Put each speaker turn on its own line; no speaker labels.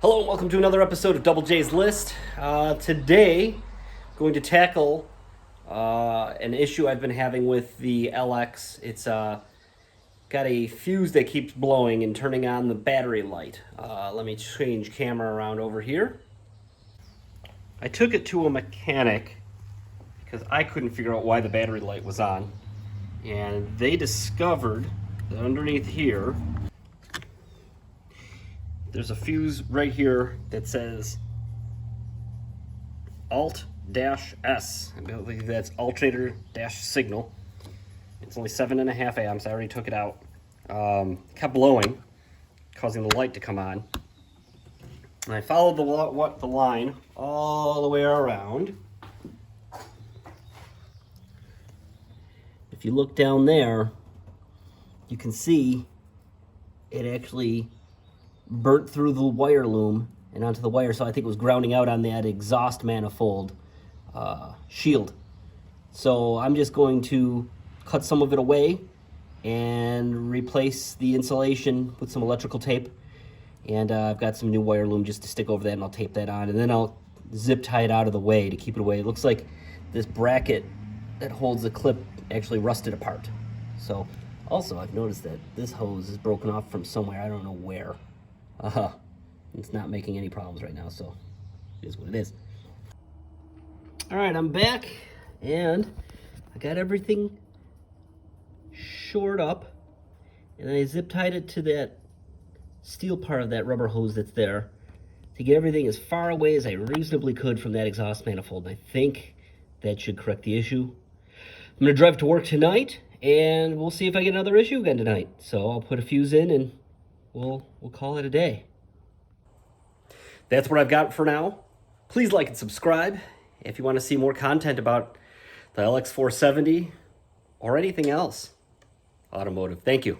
Hello and welcome to another episode of Double J's List. Today, going to tackle an issue I've been having with the LX. It's got a fuse that keeps blowing and turning on the battery light. Let me change camera around over here. I took it to a mechanic because I couldn't figure out why the battery light was on. And they discovered that underneath here, there's a fuse right here that says Alt-S. I believe that's alternator-signal. It's only 7.5 amps. I already took it out. Kept blowing, causing the light to come on. And I followed the line all the way around. If you look down there, you can see it actually burnt through the wire loom and onto the wire, so I think it was grounding out on that exhaust manifold shield. So I'm just going to cut some of it away and replace the insulation with some electrical tape, and I've got some new wire loom just to stick over that, and I'll tape that on, and then I'll zip tie it out of the way to keep it away. It looks like this bracket that holds the clip actually rusted apart. So also I've noticed that this hose is broken off from somewhere, I don't know where. It's not making any problems right now, so it is what it is. All right, I'm back, and I got everything shored up, and I zip tied it to that steel part of that rubber hose that's there to get everything as far away as I reasonably could from that exhaust manifold. And I think that should correct the issue. I'm gonna drive to work tonight, and we'll see if I get another issue again tonight. So I'll put a fuse in, and we'll call it a day. That's what I've got for now. Please like and subscribe if you want to see more content about the LX470 or anything else automotive. Thank you.